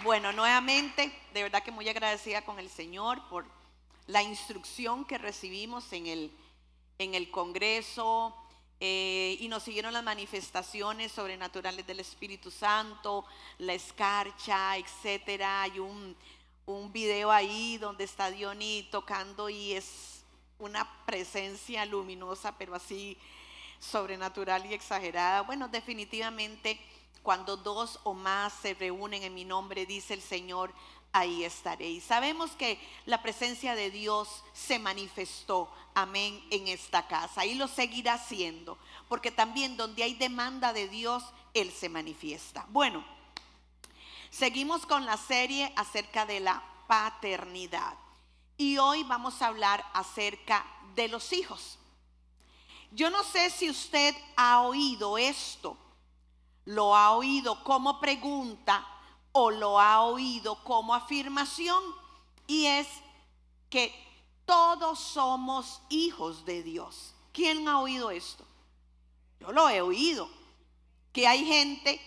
Bueno, nuevamente, de verdad que muy agradecida con el Señor por la instrucción que recibimos en el Congreso, y nos siguieron las manifestaciones sobrenaturales del Espíritu Santo, la escarcha, etcétera. Hay un video ahí donde está Diony tocando y es una presencia luminosa, pero así sobrenatural y exagerada. Bueno, definitivamente cuando dos o más se reúnen en mi nombre, dice el Señor, ahí estaré. Y sabemos que la presencia de Dios se manifestó, amén, en esta casa. Y lo seguirá haciendo, porque también donde hay demanda de Dios, Él se manifiesta. Bueno, seguimos con la serie acerca de la paternidad. Y hoy vamos a hablar acerca de los hijos. Yo no sé si usted ha oído esto, lo ha oído como pregunta o lo ha oído como afirmación, y es que todos somos hijos de Dios. ¿Quién ha oído esto? Yo lo he oído, que hay gente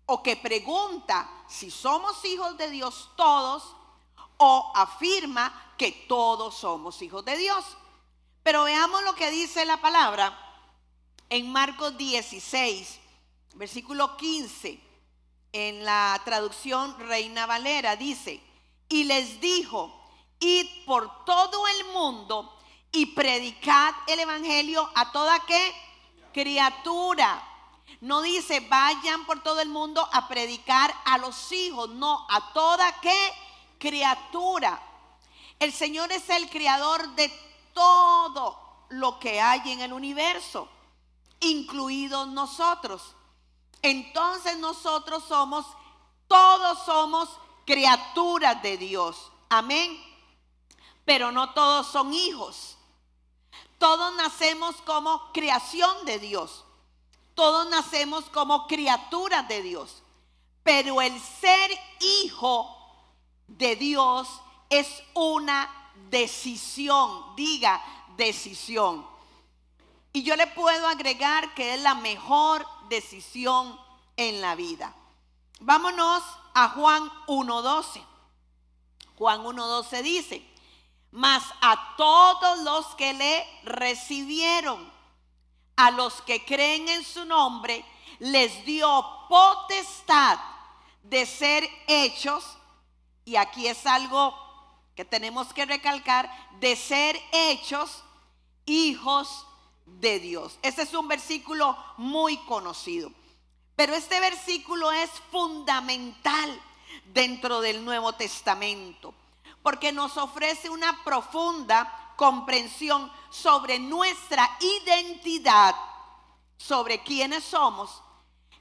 o que pregunta si somos hijos de Dios todos, o afirma que todos somos hijos de Dios. Pero veamos lo que dice la palabra en Marcos 16, versículo 15, en la traducción Reina Valera, dice: y les dijo, id por todo el mundo y predicad el evangelio a toda ¿qué? Criatura. No dice vayan por todo el mundo a predicar a los hijos, no, a toda ¿qué? Criatura. El Señor es el creador de todo lo que hay en el universo, incluidos nosotros. Entonces todos somos criaturas de Dios, amén. Pero no todos son hijos. Todos nacemos como creación de Dios, todos nacemos como criaturas de Dios, pero el ser hijo de Dios es una decisión. Diga, decisión. Y yo le puedo agregar que es la mejor decisión en la vida. Vámonos a Juan 1:12. Juan 1:12 dice: mas a todos los que le recibieron, a los que creen en su nombre, les dio potestad de ser hechos, y aquí es algo que tenemos que recalcar, de ser hechos hijos de Dios. Ese es un versículo muy conocido, pero este versículo es fundamental dentro del Nuevo Testamento, porque nos ofrece una profunda comprensión sobre nuestra identidad, sobre quiénes somos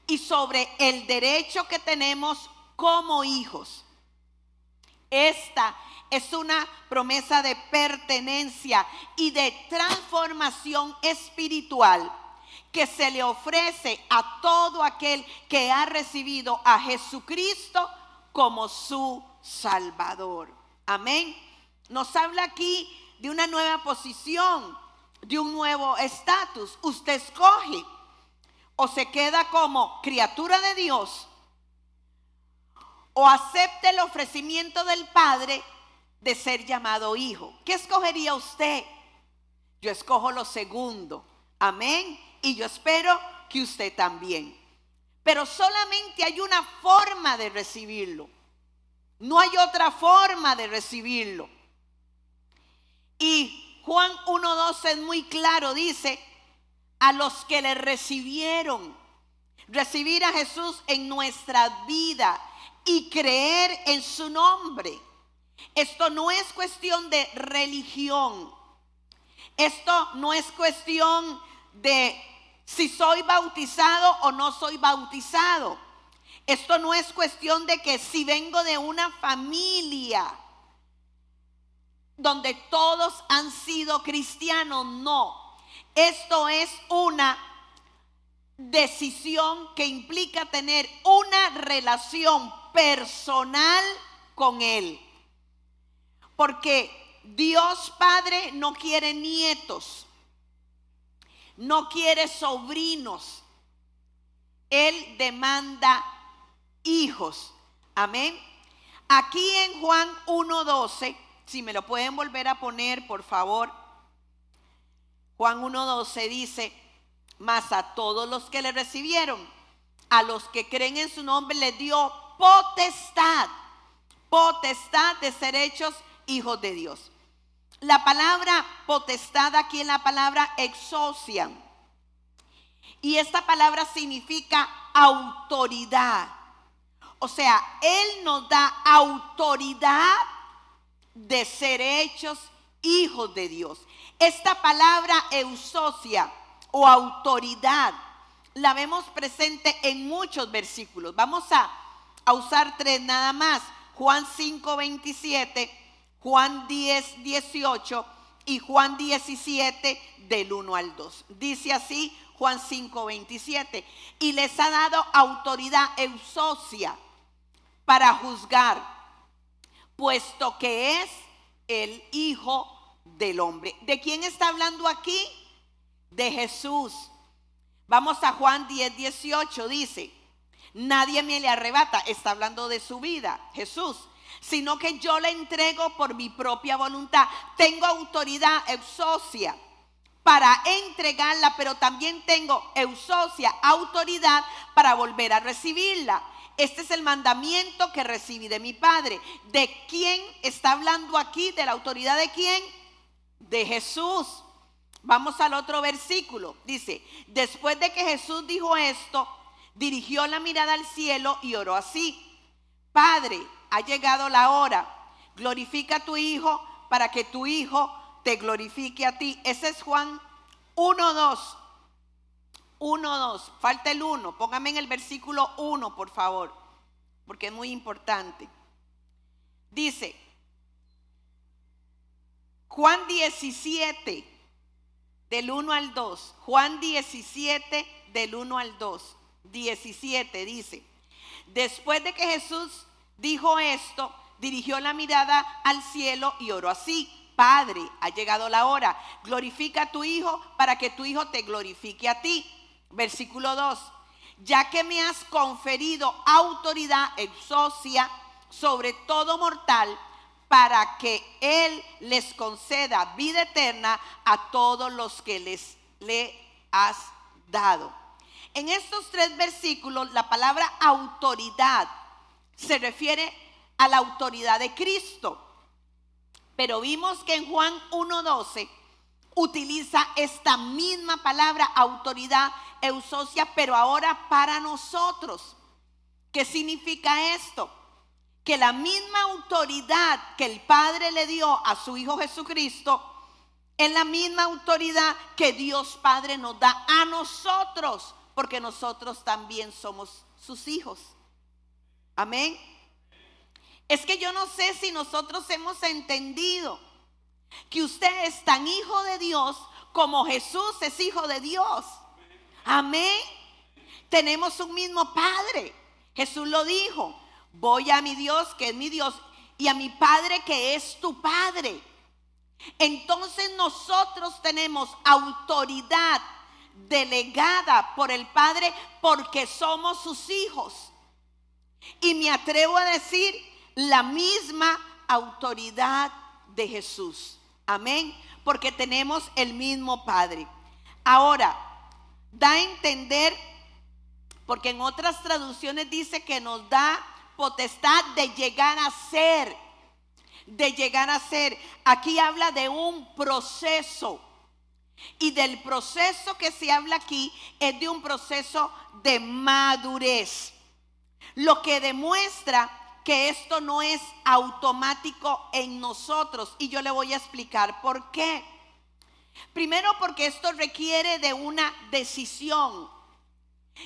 y sobre el derecho que tenemos como hijos. Esta es una promesa de pertenencia y de transformación espiritual que se le ofrece a todo aquel que ha recibido a Jesucristo como su Salvador. Amén. Nos habla aquí de una nueva posición, de un nuevo estatus. Usted escoge: o se queda como criatura de Dios, o acepta el ofrecimiento del Padre de ser llamado hijo. ¿Qué escogería usted? Yo escojo lo segundo, amén, y yo espero que usted también. Pero solamente hay una forma de recibirlo, no hay otra forma de recibirlo. Y Juan 1:12 es muy claro, dice: a los que le recibieron. Recibir a Jesús en nuestra vida y creer en su nombre. Esto no es cuestión de religión. Esto no es cuestión de si soy bautizado o no soy bautizado. Esto no es cuestión de que si vengo de una familia donde todos han sido cristianos, no. Esto es una decisión que implica tener una relación personal con Él. Porque Dios Padre no quiere nietos, no quiere sobrinos. Él demanda hijos. Amén. Aquí en Juan 1:12, si me lo pueden volver a poner, por favor. Juan 1:12 dice: mas a todos los que le recibieron, a los que creen en su nombre, les dio potestad de ser hechos hijos de Dios. La palabra potestad aquí es la palabra exousia, y esta palabra significa autoridad. O sea, Él nos da autoridad de ser hechos hijos de Dios. Esta palabra exousia o autoridad la vemos presente en muchos versículos. Vamos a usar 3 nada más: Juan 5:27, Juan 10:18 y Juan 17 del 1 al 2. Dice así Juan 5:27: y les ha dado autoridad exousia para juzgar, puesto que es el Hijo del Hombre. ¿De quién está hablando aquí? De Jesús. Vamos a Juan 10:18, dice: nadie me le arrebata, está hablando de su vida, Jesús, sino que yo le entrego por mi propia voluntad. Tengo autoridad exousia para entregarla, pero también tengo exousia, autoridad para volver a recibirla. Este es el mandamiento que recibí de mi Padre. ¿De quién está hablando aquí? ¿De la autoridad de quién? De Jesús. Vamos al otro versículo. Dice: después de que Jesús dijo esto, dirigió la mirada al cielo y oró así: Padre, ha llegado la hora. Glorifica a tu Hijo para que tu Hijo te glorifique a ti. Ese es Juan 1:2. 1:2. Falta el 1. Póngame en el versículo 1, por favor, porque es muy importante. Dice Juan 17 del 1 al 2. Juan 17 del 1 al 2. 17 dice: después de que Jesús dijo esto, dirigió la mirada al cielo y oró así: Padre, ha llegado la hora. Glorifica a tu Hijo para que tu Hijo te glorifique a ti. Versículo 2: ya que me has conferido autoridad exousia sobre todo mortal, para que Él les conceda vida eterna a todos los que le has dado. En estos 3 versículos, la palabra autoridad se refiere a la autoridad de Cristo. Pero vimos que en Juan 1:12 utiliza esta misma palabra autoridad exousia, pero ahora para nosotros. ¿Qué significa esto? Que la misma autoridad que el Padre le dio a su Hijo Jesucristo es la misma autoridad que Dios Padre nos da a nosotros, porque nosotros también somos sus hijos. Amén. Es que yo no sé si nosotros hemos entendido que usted es tan hijo de Dios como Jesús es hijo de Dios. Amén. Tenemos un mismo Padre. Jesús lo dijo: voy a mi Dios, que es mi Dios, y a mi Padre, que es tu Padre. Entonces nosotros tenemos autoridad delegada por el Padre porque somos sus hijos. Y me atrevo a decir, la misma autoridad de Jesús. Amén. Porque tenemos el mismo Padre. Ahora, da a entender, porque en otras traducciones dice que nos da potestad de llegar a ser. De llegar a ser. Aquí habla de un proceso. Y del proceso que se habla aquí es de un proceso de madurez. Lo que demuestra que esto no es automático en nosotros. Y yo le voy a explicar por qué. Primero, porque esto requiere de una decisión.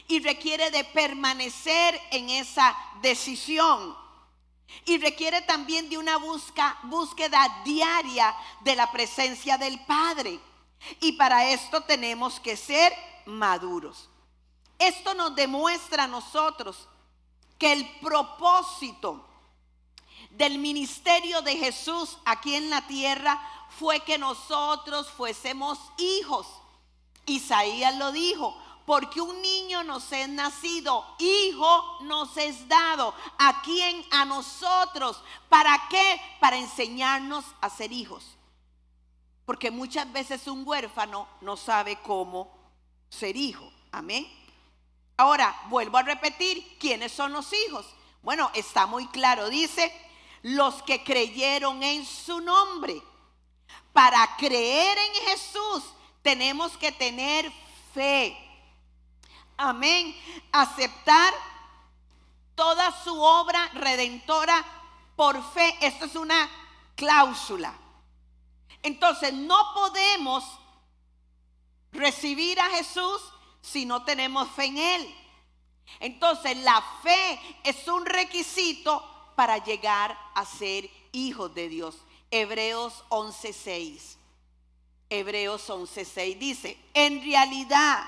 Y requiere de permanecer en esa decisión. Y requiere también de una búsqueda diaria de la presencia del Padre. Y para esto tenemos que ser maduros. Esto nos demuestra a nosotros que el propósito del ministerio de Jesús aquí en la tierra fue que nosotros fuésemos hijos. Isaías lo dijo: porque un niño nos es nacido, hijo nos es dado. ¿A quién? A nosotros. ¿Para qué? Para enseñarnos a ser hijos. Porque muchas veces un huérfano no sabe cómo ser hijo. Amén. Ahora, vuelvo a repetir, ¿quiénes son los hijos? Bueno, está muy claro, dice, los que creyeron en su nombre. Para creer en Jesús tenemos que tener fe. Amén. Aceptar toda su obra redentora por fe. Esto es una cláusula. Entonces, no podemos recibir a Jesús si no tenemos fe en Él. Entonces, la fe es un requisito para llegar a ser hijos de Dios. Hebreos 11:6. Hebreos 11:6 dice, en realidad,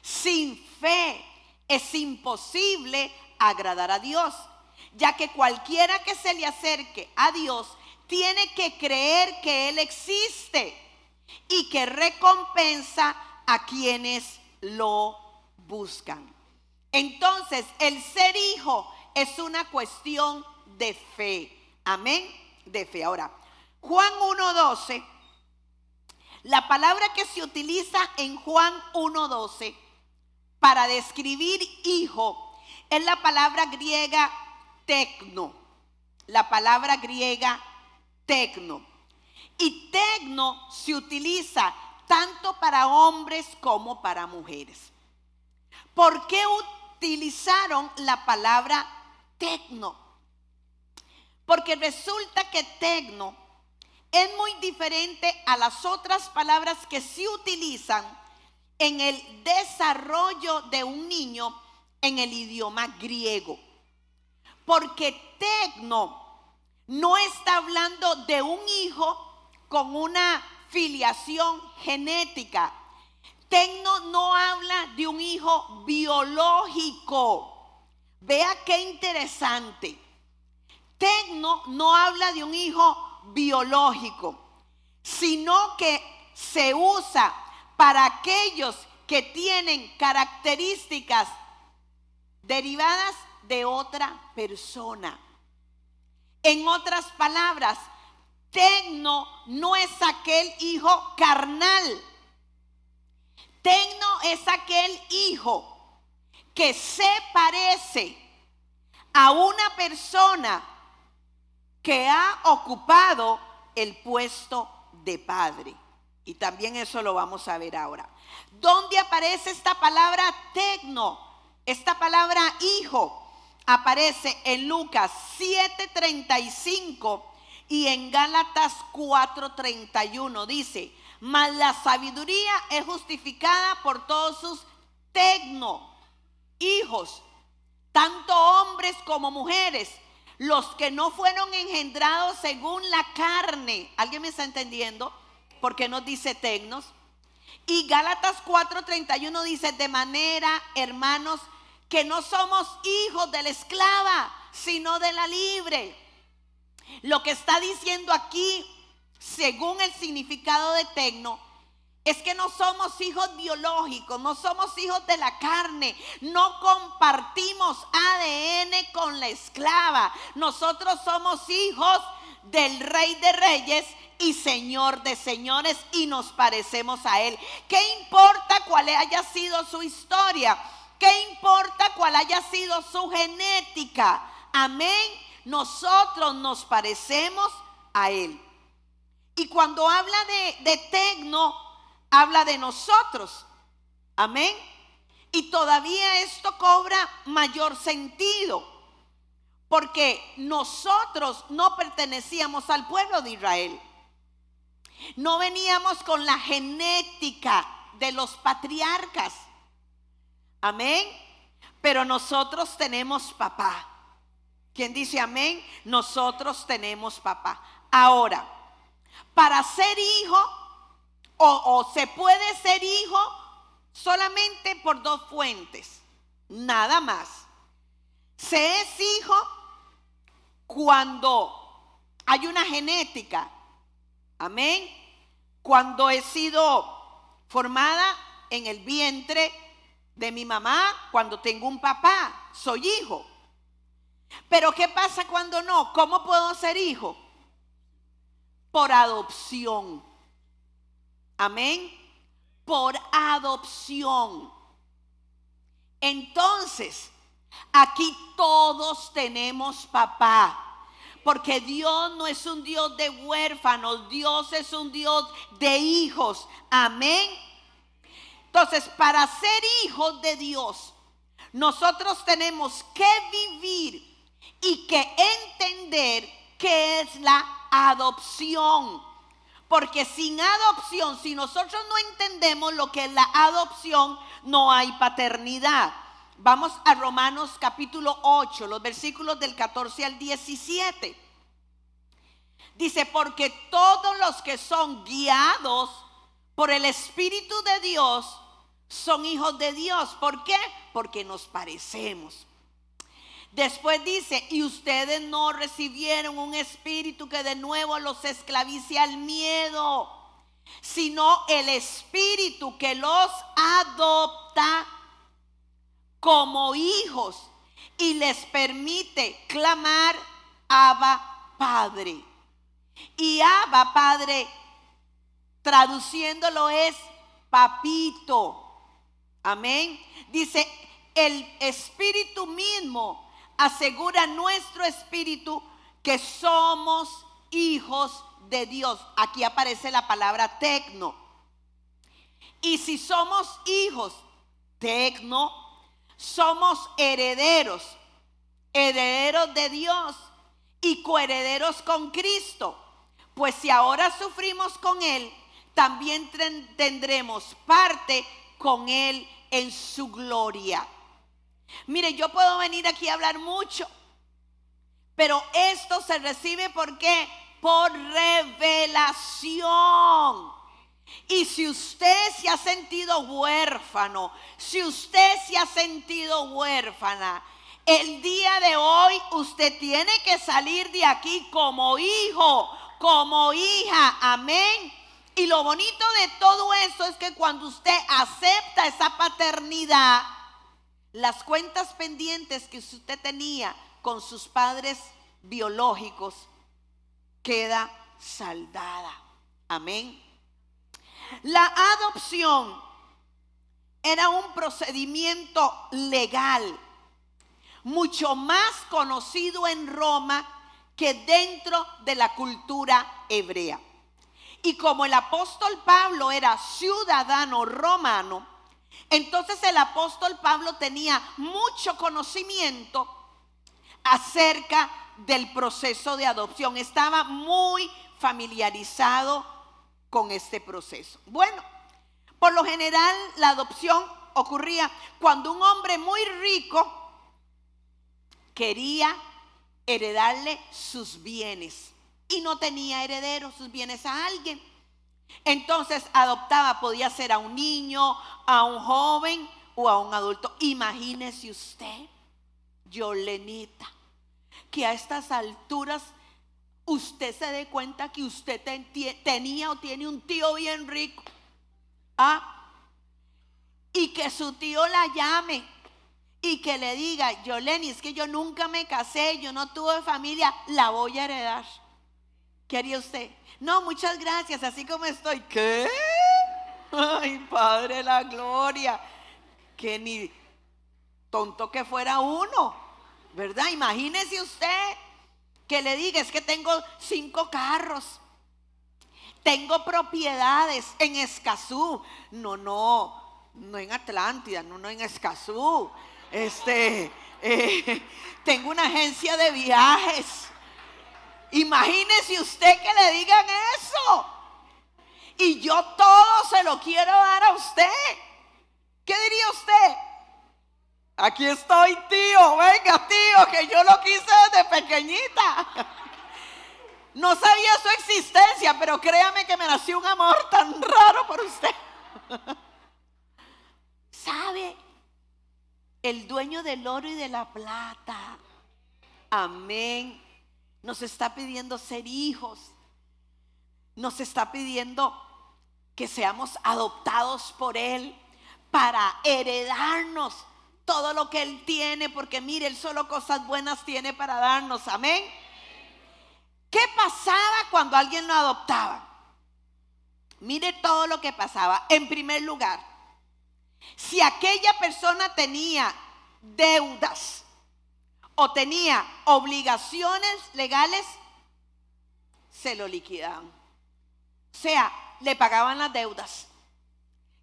sin fe es imposible agradar a Dios, ya que cualquiera que se le acerque a Dios tiene que creer que Él existe y que recompensa a quienes lo buscan. Entonces, el ser hijo es una cuestión de fe. Amén, de fe. Ahora, Juan 1:12, la palabra que se utiliza en Juan 1:12 para describir hijo es la palabra griega tecno. La palabra griega tecno. Y tecno se utiliza tanto para hombres como para mujeres. ¿Por qué utilizaron la palabra tecno? Porque resulta que tecno es muy diferente a las otras palabras que se utilizan en el desarrollo de un niño en el idioma griego. Porque tecno no está hablando de un hijo con una filiación genética. Tecno no habla de un hijo biológico. Vea qué interesante. Tecno no habla de un hijo biológico, sino que se usa para aquellos que tienen características derivadas de otra persona. En otras palabras, tecno no es aquel hijo carnal. Tecno es aquel hijo que se parece a una persona que ha ocupado el puesto de padre. Y también eso lo vamos a ver ahora. ¿Dónde aparece esta palabra tecno? Esta palabra hijo aparece en Lucas 7:35 y en Gálatas 4:31. Dice, mas la sabiduría es justificada por todos sus tecno, hijos, tanto hombres como mujeres, los que no fueron engendrados según la carne. ¿Alguien me está entendiendo? ¿Por qué nos dice tecnos? Y Gálatas 4:31 dice, de manera, hermanos, que no somos hijos de la esclava, sino de la libre. Lo que está diciendo aquí, según el significado de tecno, es que no somos hijos biológicos, no somos hijos de la carne, no compartimos ADN con la esclava. Nosotros somos hijos del Rey de Reyes y Señor de señores y nos parecemos a Él. ¿Qué importa cuál haya sido su historia? ¿Qué importa cuál haya sido su genética? Amén. Nosotros nos parecemos a Él. Y cuando habla de tecno, habla de nosotros. Amén. Y todavía esto cobra mayor sentido, porque nosotros no pertenecíamos al pueblo de Israel. No veníamos con la genética de los patriarcas. Amén. Pero nosotros tenemos papá. ¿Quién dice amén? Nosotros tenemos papá. Ahora, para ser hijo, o se puede ser hijo solamente por dos fuentes, nada más. Se es hijo cuando hay una genética. Amén. Cuando he sido formada en el vientre de mi mamá cuando tengo un papá, soy hijo. Pero ¿qué pasa cuando no? ¿Cómo puedo ser hijo? Por adopción. Amén. Por adopción. Entonces, aquí todos tenemos papá. Porque Dios no es un Dios de huérfanos, Dios es un Dios de hijos. Amén. Entonces, para ser hijos de Dios, nosotros tenemos que vivir y que entender qué es la adopción. Porque sin adopción, si nosotros no entendemos lo que es la adopción, no hay paternidad. Vamos a Romanos capítulo 8, los versículos del 14 al 17. Dice, porque todos los que son guiados por el Espíritu de Dios son hijos de Dios. ¿Por qué? Porque nos parecemos. Después dice, y ustedes no recibieron un espíritu que de nuevo los esclavice al miedo, sino el espíritu que los adopta como hijos y les permite clamar Abba Padre. Y Abba Padre, traduciéndolo, es papito. Amén. Dice, el espíritu mismo asegura nuestro espíritu que somos hijos de Dios. Aquí aparece la palabra tecno. Y si somos hijos, tecno, somos herederos, herederos de Dios y coherederos con Cristo. Pues si ahora sufrimos con Él, también tendremos parte con Él en su gloria. Mire, yo puedo venir aquí a hablar mucho, pero esto se recibe ¿por qué? Por revelación. Y si usted se ha sentido huérfano, si usted se ha sentido huérfana, el día de hoy usted tiene que salir de aquí como hijo, como hija. Amén. Y lo bonito de todo esto es que cuando usted acepta esa paternidad, las cuentas pendientes que usted tenía con sus padres biológicos queda saldada. Amén. La adopción era un procedimiento legal, mucho más conocido en Roma que dentro de la cultura hebrea. Y como el apóstol Pablo era ciudadano romano, entonces el apóstol Pablo tenía mucho conocimiento acerca del proceso de adopción. Estaba muy familiarizado con este proceso. Bueno, por lo general la adopción ocurría cuando un hombre muy rico quería heredarle sus bienes y no tenía herederos, sus bienes, a alguien. Entonces adoptaba, podía ser a un niño, a un joven o a un adulto. Imagínese usted, Yolenita, que a estas alturas usted se dé cuenta que usted tenía o tiene un tío bien rico. Y que su tío la llame y que le diga, Yoleni, es que yo nunca me casé, yo no tuve familia, la voy a heredar. ¿Qué haría usted? No, muchas gracias, así como estoy. ¿Qué? Ay, Padre de la gloria, que ni tonto que fuera uno, ¿verdad? Imagínese usted que le diga, es que tengo 5 carros, tengo propiedades en Escazú. No en Atlántida, no en Escazú. Tengo una agencia de viajes. Imagínese usted que le digan eso. Y yo todo se lo quiero dar a usted. ¿Qué diría usted? Aquí estoy, tío. Venga, tío, que yo lo quise desde pequeñita. No sabía su existencia, pero créame que me nació un amor tan raro por usted. ¿Sabe? El dueño del oro y de la plata, amén, nos está pidiendo ser hijos. Nos está pidiendo que seamos adoptados por Él para heredarnos todo lo que Él tiene, porque mire, Él solo cosas buenas tiene para darnos. Amén. ¿Qué pasaba cuando alguien lo adoptaba? Mire todo lo que pasaba. En primer lugar, si aquella persona tenía deudas o tenía obligaciones legales, se lo liquidaban. O sea, le pagaban las deudas.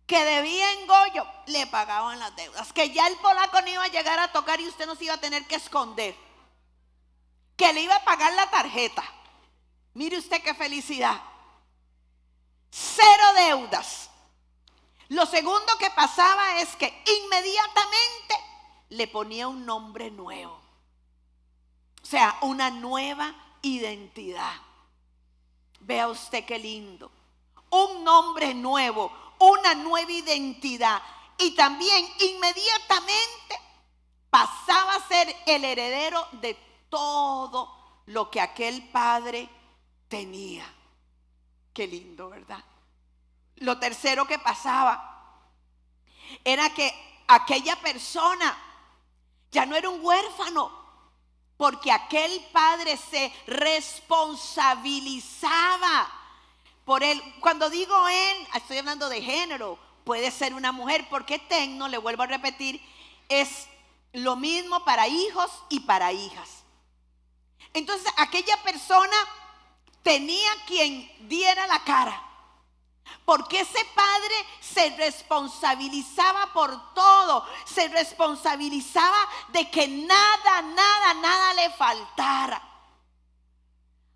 Que debía engollo, le pagaban las deudas. Que ya el polaco no iba a llegar a tocar y usted no se iba a tener que esconder. Que le iba a pagar la tarjeta. Mire usted qué felicidad. Cero deudas. Lo segundo que pasaba es que inmediatamente le ponía un nombre nuevo. O sea, una nueva identidad. Vea usted qué lindo. Un nombre nuevo, una nueva identidad. Y también inmediatamente pasaba a ser el heredero de todo lo que aquel padre tenía. Qué lindo, ¿verdad? Lo tercero que pasaba era que aquella persona ya no era un huérfano, porque aquel padre se responsabilizaba por él. Cuando digo él, estoy hablando de género. Puede ser una mujer, porque tecno, le vuelvo a repetir, es lo mismo para hijos y para hijas. Entonces aquella persona tenía quien diera la cara, porque ese padre se responsabilizaba por todo, se responsabilizaba de que nada le faltara.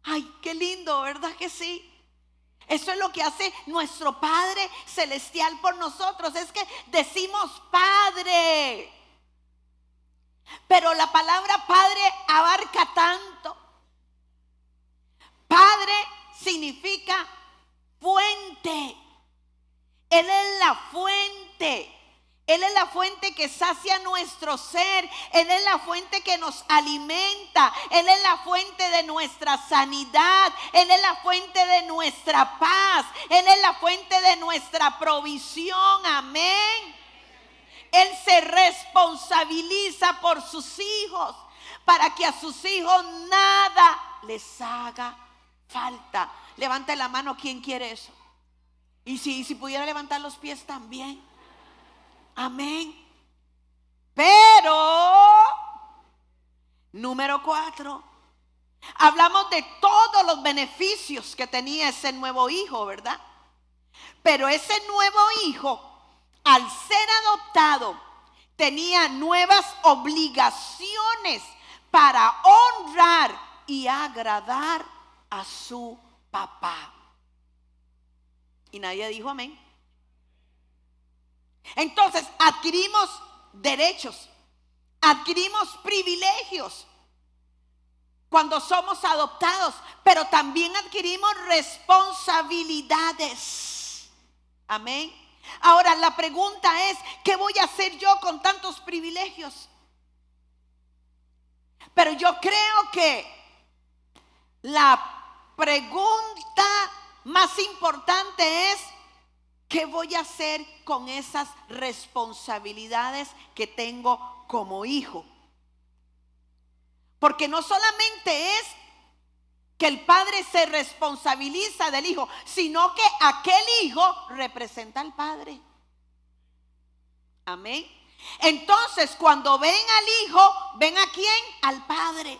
Ay, qué lindo, ¿verdad que sí? Eso es lo que hace nuestro Padre Celestial por nosotros, es que decimos Padre. Pero la palabra Padre abarca tanto. Padre significa fuente. Él es la fuente. Él es la fuente que sacia nuestro ser. Él es la fuente que nos alimenta. Él es la fuente de nuestra sanidad. Él es la fuente de nuestra paz. Él es la fuente de nuestra provisión. Amén. Él se responsabiliza por sus hijos, para que a sus hijos nada les haga falta. Levante la mano, ¿quién quiere eso? Y si pudiera levantar los pies también. Amén. Pero, número 4, hablamos de todos los beneficios que tenía ese nuevo hijo, ¿verdad? Pero ese nuevo hijo, al ser adoptado, tenía nuevas obligaciones para honrar y agradar a su papá. Y nadie dijo amén. Entonces adquirimos derechos, adquirimos privilegios cuando somos adoptados, pero también adquirimos responsabilidades. Amén. Ahora la pregunta es, ¿qué voy a hacer yo con tantos privilegios? Pero yo creo que la pregunta más importante es, ¿qué voy a hacer con esas responsabilidades que tengo como hijo? Porque no solamente es que el padre se responsabiliza del hijo, sino que aquel hijo representa al padre. Amén. Entonces, cuando ven al hijo, ¿ven a quién? Al padre.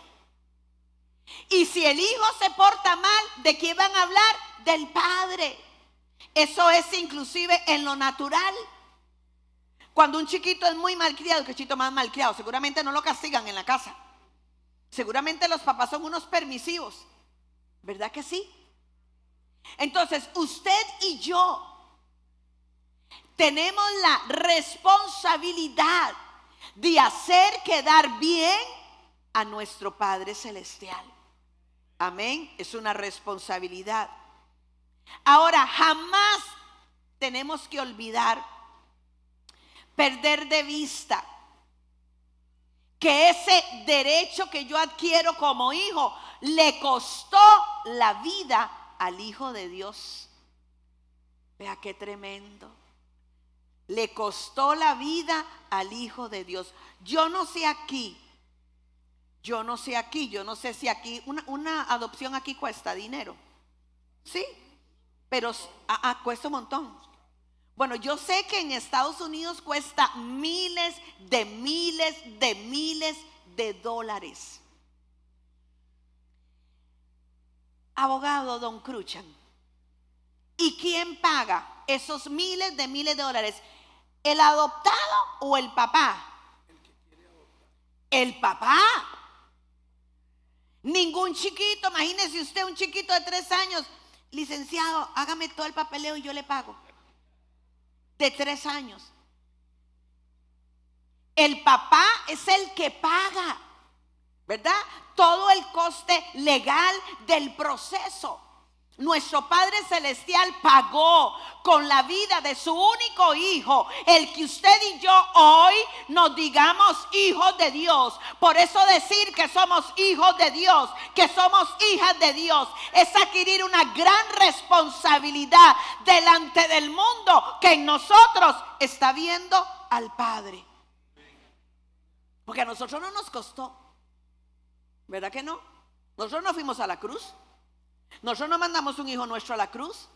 Y si el hijo se porta mal, ¿de quién van a hablar? Del padre. Eso es inclusive en lo natural. Cuando un chiquito es muy malcriado, que chiquito más malcriado, seguramente no lo castigan en la casa. Seguramente los papás son unos permisivos. ¿Verdad que sí? Entonces, usted y yo tenemos la responsabilidad de hacer quedar bien a nuestro Padre Celestial. Amén. Es una responsabilidad. Ahora, jamás tenemos que olvidar, perder de vista que ese derecho que yo adquiero como hijo le costó la vida al Hijo de Dios. Vea qué tremendo. le costó la vida al Hijo de Dios. Yo no sé si aquí una adopción aquí cuesta dinero. Sí, pero cuesta un montón. Bueno, yo sé que en Estados Unidos cuesta miles de dólares. Abogado Don Cruchan. ¿Y quién paga esos miles de dólares? ¿El adoptado o el papá? El papá. Ningún chiquito, imagínese usted un chiquito de 3 años, licenciado, hágame todo el papeleo y yo le pago. De 3 años. El papá es el que paga, ¿verdad? Todo el coste legal del proceso. Nuestro Padre Celestial pagó con la vida de su único hijo, el que usted y yo hoy nos digamos hijos de Dios. Por eso decir que somos hijos de Dios, que somos hijas de Dios, es adquirir una gran responsabilidad delante del mundo que en nosotros está viendo al Padre. Porque a nosotros no nos costó, ¿verdad que no? Nosotros no fuimos a la cruz. Nosotros no mandamos un hijo nuestro a la cruz.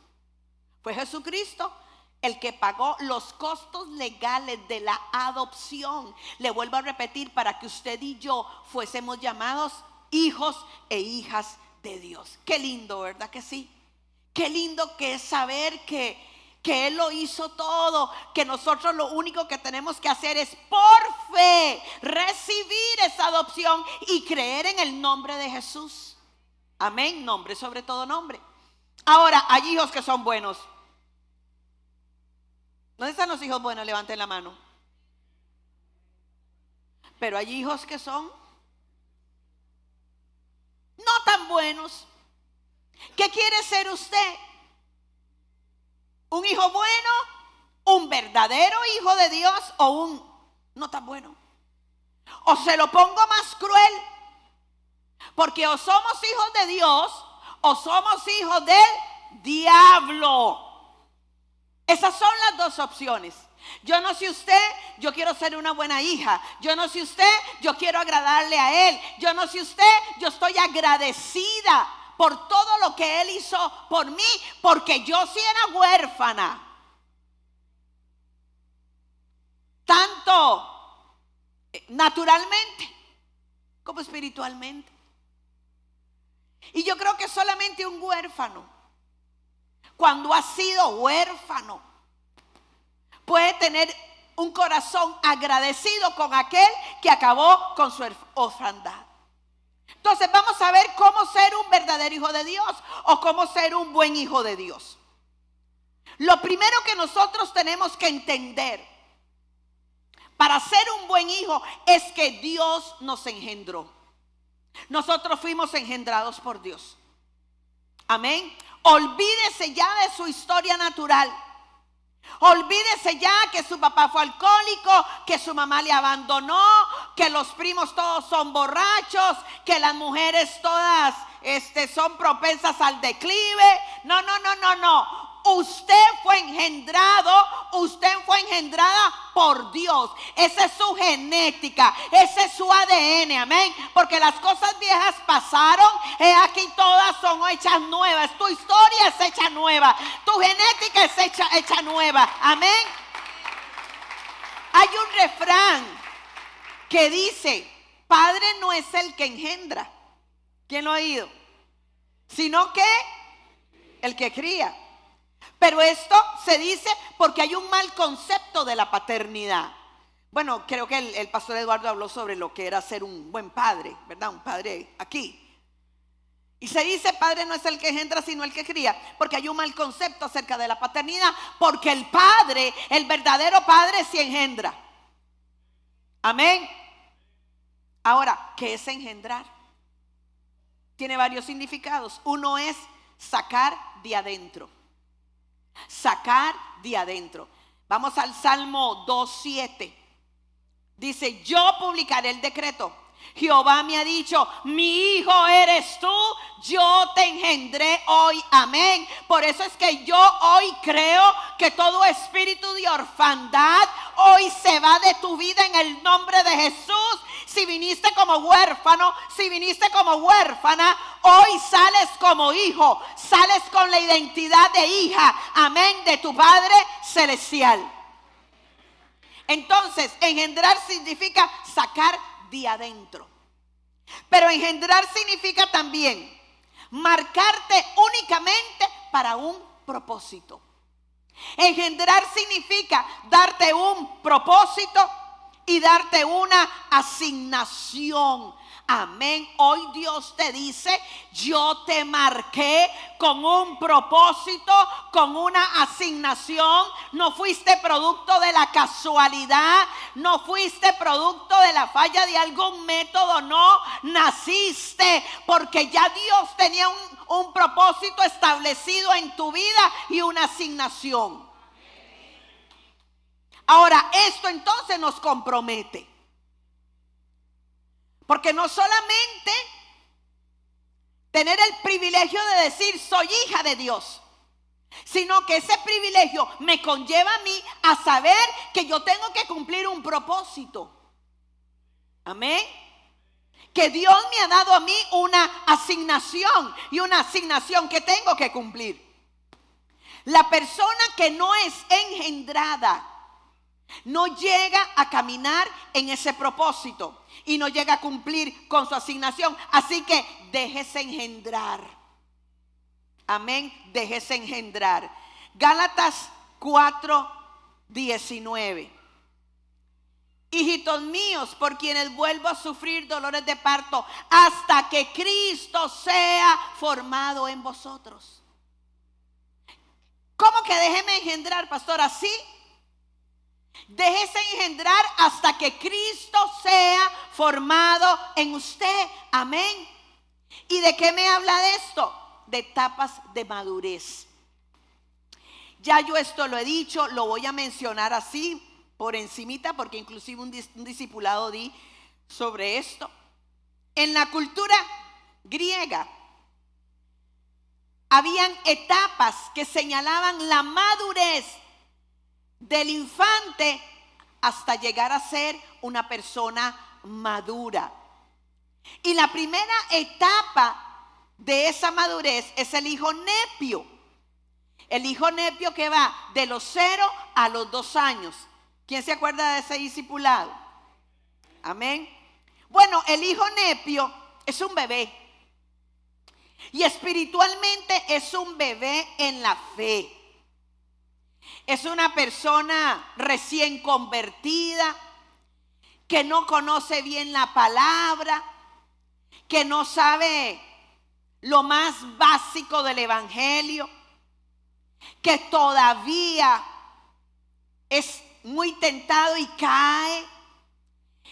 Fue Jesucristo el que pagó los costos legales de la adopción. Le vuelvo a repetir, para que usted y yo fuésemos llamados hijos e hijas de Dios. Qué lindo, ¿verdad que sí? Qué lindo que es saber que Él lo hizo todo, que nosotros lo único que tenemos que hacer es por fe recibir esa adopción y creer en el nombre de Jesús. Amén, nombre sobre todo nombre. Ahora, hay hijos que son buenos. ¿Dónde están los hijos buenos? Levanten la mano. Pero hay hijos que son no tan buenos. ¿Qué quiere ser usted? ¿Un hijo bueno? ¿Un verdadero hijo de Dios? ¿O un no tan bueno? ¿O se lo pongo más cruel? Porque o somos hijos de Dios o somos hijos del diablo. Esas son las dos opciones. Yo no sé usted, yo quiero ser una buena hija. Yo no sé usted, yo quiero agradarle a Él. Yo no sé usted, yo estoy agradecida por todo lo que Él hizo por mí, porque yo sí era huérfana. Tanto naturalmente como espiritualmente. Y yo creo que solamente un huérfano, cuando ha sido huérfano, puede tener un corazón agradecido con aquel que acabó con su orfandad. Entonces vamos a ver cómo ser un verdadero hijo de Dios o cómo ser un buen hijo de Dios. Lo primero que nosotros tenemos que entender para ser un buen hijo es que Dios nos engendró. Nosotros fuimos engendrados por Dios. Amén. Olvídese ya de su historia natural. Olvídese ya que su papá fue alcohólico, que su mamá le abandonó, que los primos todos son borrachos, que las mujeres todas son propensas al declive. No. Usted fue engendrada por Dios. Esa es su genética, ese es su ADN, amén. Porque las cosas viejas pasaron, aquí todas son hechas nuevas. Tu historia es hecha nueva, tu genética es hecha nueva, amén. Hay un refrán que dice: padre no es el que engendra. ¿Quién lo ha oído? Sino que el que cría. Pero esto se dice porque hay un mal concepto de la paternidad. Bueno, creo que el pastor Eduardo habló sobre lo que era ser un buen padre, ¿verdad? Un padre aquí. Y se dice: padre no es el que engendra, sino el que cría. Porque hay un mal concepto acerca de la paternidad. Porque el padre, el verdadero padre, sí engendra. Amén. Ahora, ¿qué es engendrar? Tiene varios significados. Uno es sacar de adentro. Sacar de adentro. Vamos al Salmo 2:7. Dice: yo publicaré el decreto, Jehová me ha dicho, mi hijo eres tú, yo te engendré hoy. Amén. Por eso es que yo hoy creo que todo espíritu de orfandad hoy se va de tu vida en el nombre de Jesús. Si viniste como huérfano, si viniste como huérfana, hoy sales como hijo, sales con la identidad de hija, amén, de tu Padre Celestial. Entonces, engendrar significa sacar de adentro. Pero engendrar significa también marcarte únicamente para un propósito. Engendrar significa darte un propósito y darte una asignación. Amén. Hoy Dios te dice, yo te marqué con un propósito, con una asignación. No fuiste producto de la casualidad, no fuiste producto de la falla de algún método, no. Naciste porque ya Dios tenía un propósito establecido en tu vida y una asignación. Ahora, esto entonces nos compromete. Porque no solamente tener el privilegio de decir soy hija de Dios, sino que ese privilegio me conlleva a mí a saber que yo tengo que cumplir un propósito. Amén. Que Dios me ha dado a mí una asignación y una asignación que tengo que cumplir. La persona que no es engendrada no llega a caminar en ese propósito y no llega a cumplir con su asignación. Así que déjese engendrar. Amén, déjese engendrar. Gálatas 4:19. Hijitos míos, por quienes vuelvo a sufrir dolores de parto, hasta que Cristo sea formado en vosotros. ¿Cómo que déjeme engendrar, pastor? ¿Así? Déjese engendrar hasta que Cristo sea formado en usted. Amén. ¿Y de qué me habla de esto? De etapas de madurez. Ya yo esto lo he dicho, lo voy a mencionar así por encimita, porque inclusive un discipulado di sobre esto. En la cultura griega habían etapas que señalaban la madurez del infante hasta llegar a ser una persona madura. Y la primera etapa de esa madurez es el hijo nepio. El hijo nepio que va de los 0 a los 2 años. ¿Quién se acuerda de ese discipulado? Amén. Bueno, el hijo nepio es un bebé. Y espiritualmente es un bebé en la fe. Es una persona recién convertida, que no conoce bien la palabra, que no sabe lo más básico del evangelio, que todavía es muy tentado y cae.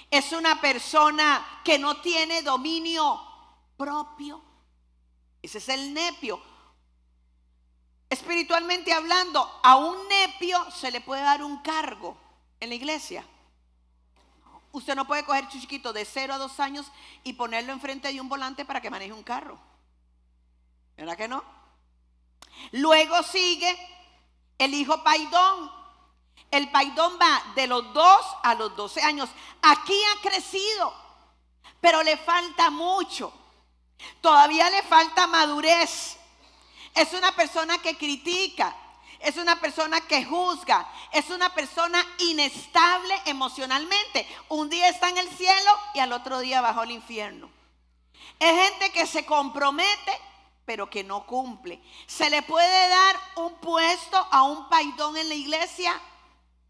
Es una persona que no tiene dominio propio. Ese es el nepio. Espiritualmente hablando, a un nepio se le puede dar un cargo en la iglesia. Usted no puede coger chiquito de 0 a 2 años y ponerlo enfrente de un volante para que maneje un carro. ¿Verdad que no? Luego sigue el hijo paidón. El paidón va de los 2 a los 12 años. Aquí ha crecido, pero le falta mucho. Todavía le falta madurez. Es una persona que critica, es una persona que juzga, es una persona inestable emocionalmente. Un día está en el cielo y al otro día bajo el infierno. Es gente que se compromete, pero que no cumple. ¿Se le puede dar un puesto a un paidón en la iglesia?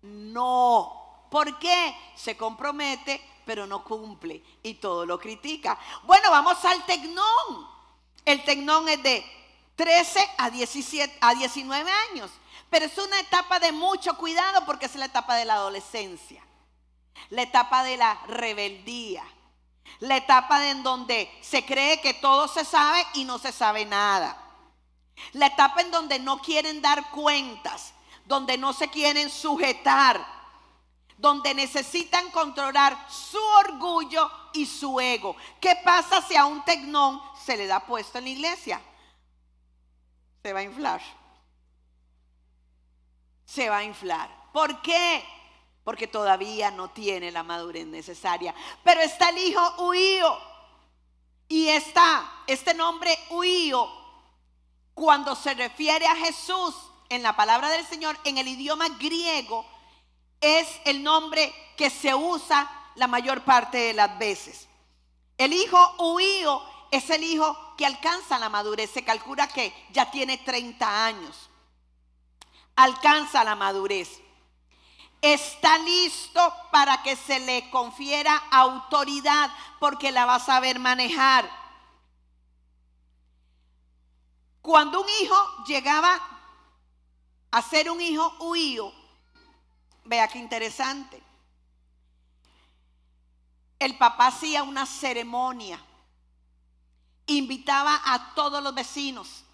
No. ¿Por qué? Se compromete, pero no cumple y todo lo critica. Bueno, vamos al tecnón. El tecnón es de 13 a 19 años. Pero es una etapa de mucho cuidado porque es la etapa de la adolescencia. La etapa de la rebeldía. La etapa en donde se cree que todo se sabe y no se sabe nada. La etapa en donde no quieren dar cuentas, donde no se quieren sujetar. donde necesitan controlar su orgullo y su ego. ¿Qué pasa si a un tecnón se le da puesto en la iglesia? Se va a inflar. Se va a inflar. ¿Por qué? Porque todavía no tiene la madurez necesaria. Pero está el hijo huío. Y este nombre huío, cuando se refiere a Jesús en la palabra del Señor, en el idioma griego, es el nombre que se usa la mayor parte de las veces. El hijo huío es el hijo que alcanza la madurez. Se calcula que ya tiene 30 años. Alcanza la madurez. Está listo para que se le confiera autoridad, porque la va a saber manejar. Cuando un hijo llegaba a ser un hijo huío, vea qué interesante. El papá hacía una ceremonia, invitaba a todos los vecinos,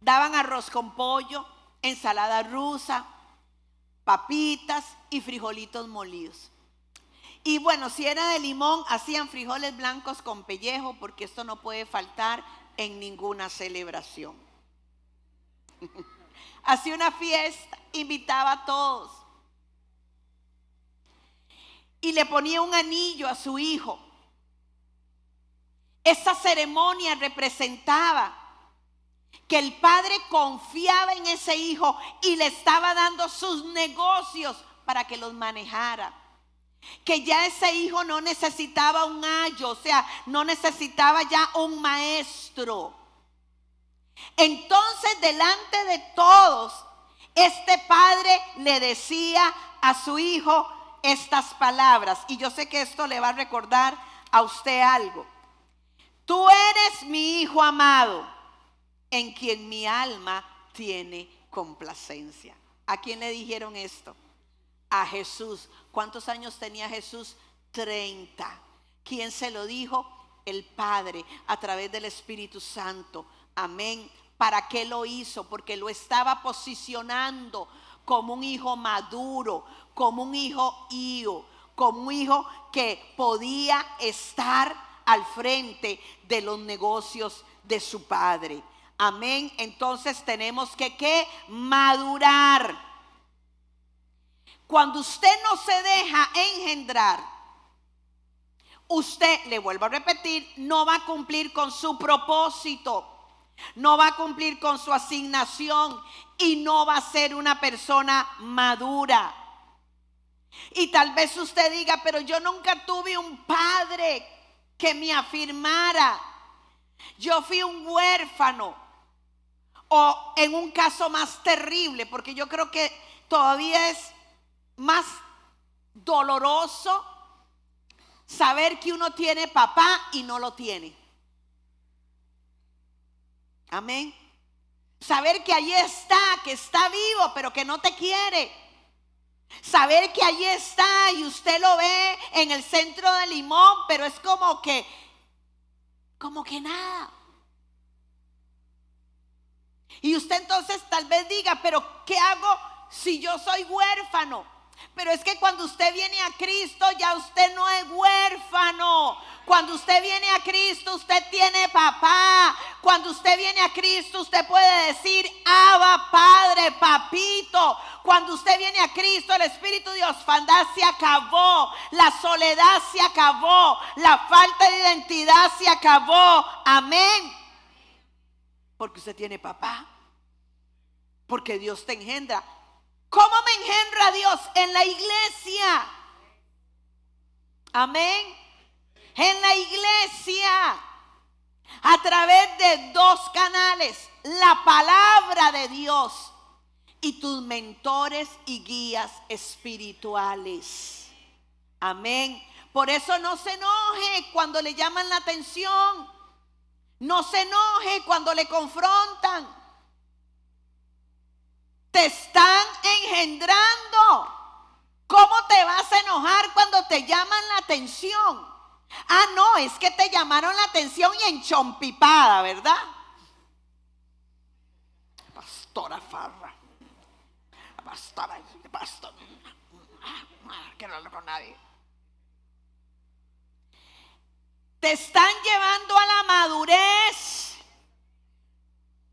daban arroz con pollo, ensalada rusa, papitas y frijolitos molidos. Y bueno, si era de limón, hacían frijoles blancos con pellejo, porque esto no puede faltar en ninguna celebración. Hacía una fiesta, invitaba a todos. Y le ponía un anillo a su hijo. Esa ceremonia representaba que el padre confiaba en ese hijo y le estaba dando sus negocios para que los manejara. Que ya ese hijo no necesitaba un ayo, o sea, no necesitaba ya un maestro. Entonces, delante de todos, este padre le decía a su hijo estas palabras. Y yo sé que esto le va a recordar a usted algo. Tú eres mi hijo amado, en quien mi alma tiene complacencia. ¿A quién le dijeron esto? A Jesús. ¿Cuántos años tenía Jesús? 30. ¿Quién se lo dijo? El Padre, a través del Espíritu Santo. Amén. ¿Para qué lo hizo? Porque lo estaba posicionando como un hijo maduro, como un hijo ío, como un hijo que podía estar al frente de los negocios de su padre. Amén. Entonces tenemos que madurar. Cuando usted no se deja engendrar, usted, le vuelvo a repetir, no va a cumplir con su propósito, no va a cumplir con su asignación y no va a ser una persona madura. Y tal vez usted diga, pero yo nunca tuve un padre que me afirmara. Yo fui un huérfano. O en un caso más terrible, porque yo creo que todavía es más doloroso saber que uno tiene papá y no lo tiene. Amén. Saber que allí está, que está vivo, pero que no te quiere. Saber que allí está y usted lo ve en el centro de Limón, pero es como que nada. Y usted entonces tal vez diga, pero ¿qué hago si yo soy huérfano? Pero es que cuando usted viene a Cristo ya usted no es huérfano. Cuando usted viene a Cristo usted tiene papá. Cuando usted viene a Cristo usted puede decir Abba Padre, papito. Cuando usted viene a Cristo el espíritu de orfandad se acabó. La soledad se acabó. La falta de identidad se acabó. Amén. Porque usted tiene papá. Porque Dios te engendra. ¿Cómo me engendra Dios? En la iglesia. Amén. En la iglesia. A través de dos canales. La palabra de Dios. Y tus mentores y guías espirituales. Amén. Por eso no se enoje cuando le llaman la atención. No se enoje cuando le confrontan. Te están engendrando. ¿Cómo te vas a enojar cuando te llaman la atención? Ah, no, es que te llamaron la atención y enchompipada, ¿verdad? Pastora Farra. Pastora, pastor. Que no hablo con nadie. Te están llevando a la madurez.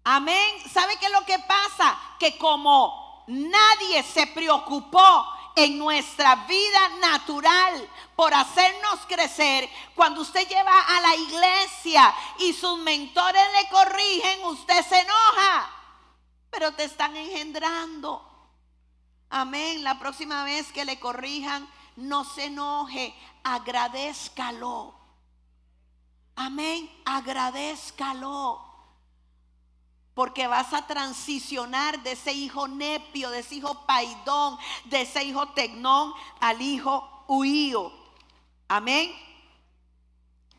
Amén. ¿Sabe qué es lo que pasa? Que como nadie se preocupó en nuestra vida natural por hacernos crecer, cuando usted lleva a la iglesia y sus mentores le corrigen, usted se enoja, pero te están engendrando. Amén. La próxima vez que le corrijan, no se enoje, agradézcalo. Amén, agradézcalo. Porque vas a transicionar de ese hijo nepio, de ese hijo paidón, de ese hijo tecnón al hijo huío. Amén.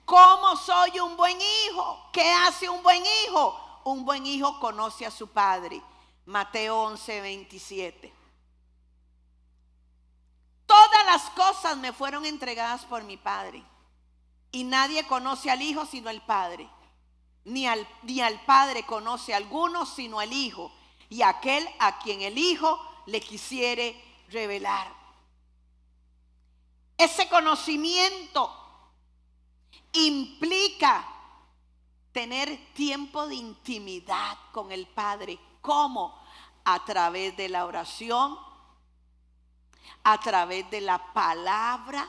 ¿Cómo soy un buen hijo? ¿Qué hace un buen hijo? Un buen hijo conoce a su padre. Mateo 11:27. Todas las cosas me fueron entregadas por mi Padre, y nadie conoce al Hijo sino el Padre, ni al Padre conoce a alguno sino el Hijo, y aquel a quien el Hijo le quisiere revelar. Ese conocimiento implica tener tiempo de intimidad con el Padre. ¿Cómo? A través de la oración, a través de la palabra,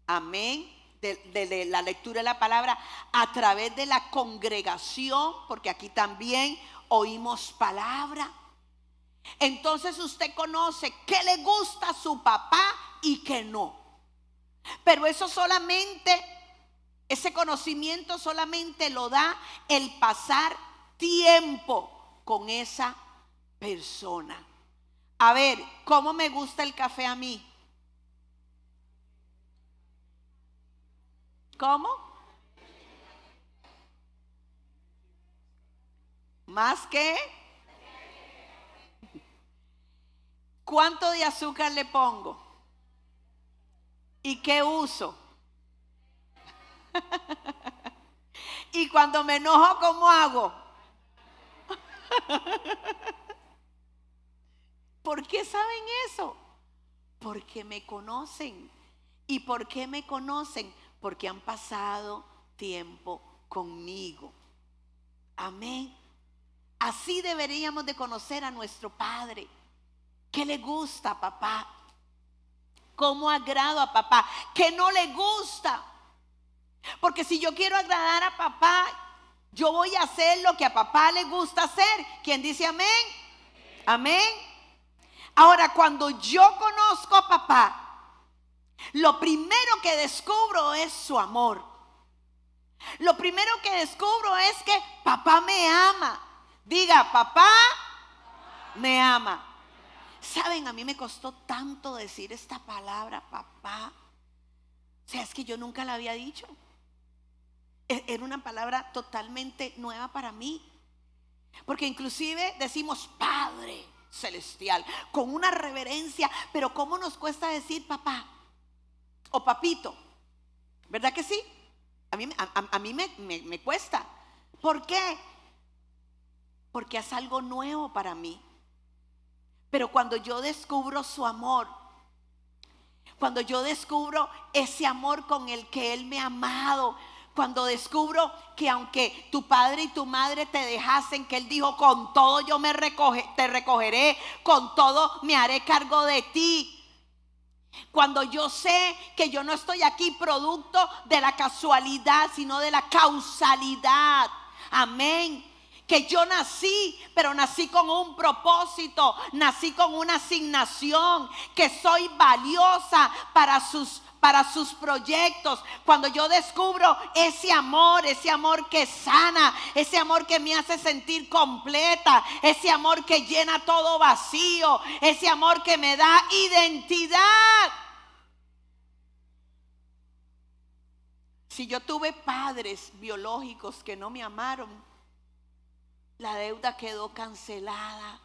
amén, de la lectura de la palabra, a través de la congregación, porque aquí también oímos palabra. Entonces usted conoce qué le gusta a su papá y qué no. Pero eso solamente, ese conocimiento solamente lo da el pasar tiempo con esa persona. A ver, ¿cómo me gusta el café a mí? ¿Cómo? ¿Más que? ¿Cuánto de azúcar le pongo? ¿Y qué uso? Y cuando me enojo, ¿cómo hago? ¿Por qué saben eso? Porque me conocen. ¿Y por qué me conocen? Porque han pasado tiempo conmigo. Amén. Así deberíamos de conocer a nuestro Padre. ¿Qué le gusta a papá? ¿Cómo agrado a papá? ¿Qué no le gusta? Porque si yo quiero agradar a papá, yo voy a hacer lo que a papá le gusta hacer. ¿Quién dice amén? Amén. Ahora, cuando yo conozco a papá, lo primero que descubro es su amor. Lo primero que descubro es que papá me ama. Diga, papá me ama. Saben, a mí me costó tanto decir esta palabra, papá. O sea, es que yo nunca la había dicho. Era una palabra totalmente nueva para mí. Porque inclusive decimos Padre Celestial con una reverencia, pero ¿cómo nos cuesta decir papá o papito? ¿Verdad que sí? A mí me cuesta. ¿Por qué? Porque es algo nuevo para mí. Pero cuando yo descubro su amor, cuando yo descubro ese amor con el que Él me ha amado, cuando descubro que aunque tu padre y tu madre te dejasen, que Él dijo, con todo yo te recogeré, con todo me haré cargo de ti. Cuando yo sé que yo no estoy aquí producto de la casualidad, sino de la causalidad. Amén. Que yo nací, pero nací con un propósito, nací con una asignación, que soy valiosa para sus proyectos. Cuando yo descubro ese amor que sana, ese amor que me hace sentir completa, ese amor que llena todo vacío, ese amor que me da identidad. Si yo tuve padres biológicos que no me amaron, la deuda quedó cancelada.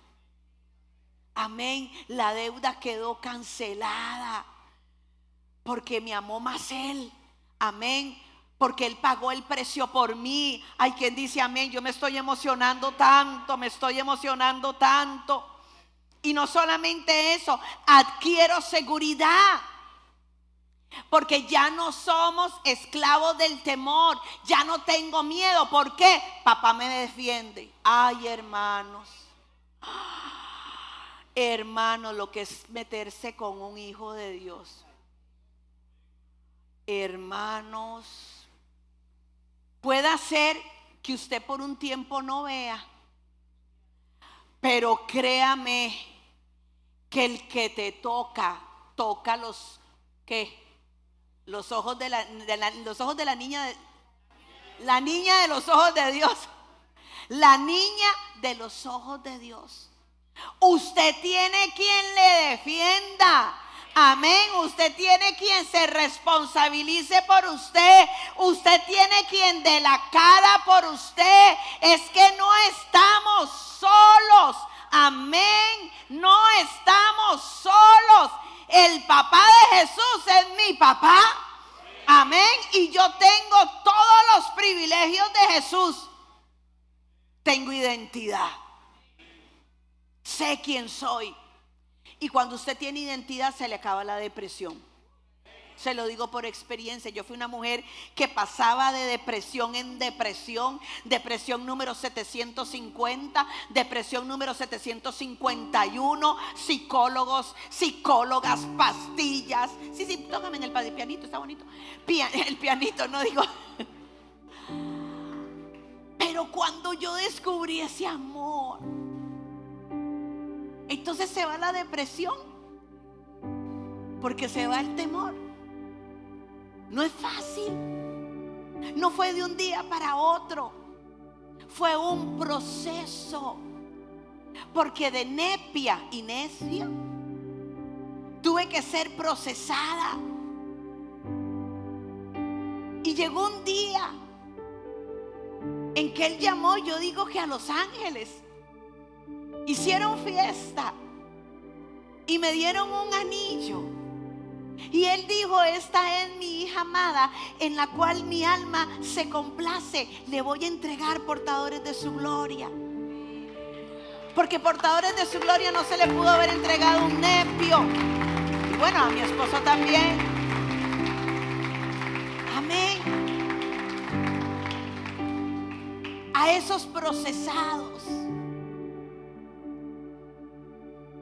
Amén. La deuda quedó cancelada. Porque me amó más Él. Amén. Porque Él pagó el precio por mí. Hay quien dice amén. Yo me estoy emocionando tanto. Me estoy emocionando tanto. Y no solamente eso, adquiero seguridad. Porque ya no somos esclavos del temor. Ya no tengo miedo. ¿Por qué? Papá me defiende. Ay, hermanos. Hermanos, lo que es meterse con un hijo de Dios. Hermanos, puede ser que usted por un tiempo no vea, pero créame que el que te toca los, ¿qué? Los ojos de los ojos de la niña de los ojos de Dios. La niña de los ojos de Dios. Usted tiene quien le defienda. Amén. Usted tiene quien se responsabilice por usted. Usted tiene quien dé la cara por usted. Es que no estamos solos. Amén. No estamos solos. El papá de Jesús es mi papá. Amén. Y yo tengo todos los privilegios de Jesús. Tengo identidad. Sé quién soy. Y cuando usted tiene identidad se le acaba la depresión. Se lo digo por experiencia. Yo fui una mujer que pasaba de depresión en depresión. Depresión número 750, depresión número 751. Psicólogos, psicólogas, pastillas. Sí, tócame en el pianito, está bonito. El pianito, no digo. Pero cuando yo descubrí ese amor, entonces se va la depresión, porque se va el temor. No es fácil. No fue de un día para otro. Fue un proceso. Porque de nepia y necia tuve que ser procesada. Y llegó un día en que Él llamó, yo digo que a los ángeles. Hicieron fiesta y me dieron un anillo. Y Él dijo: esta es mi hija amada, en la cual mi alma se complace. Le voy a entregar portadores de su gloria. Porque portadores de su gloria no se le pudo haber entregado un nepio. Y bueno, a mi esposo también. Amén. A esos procesados.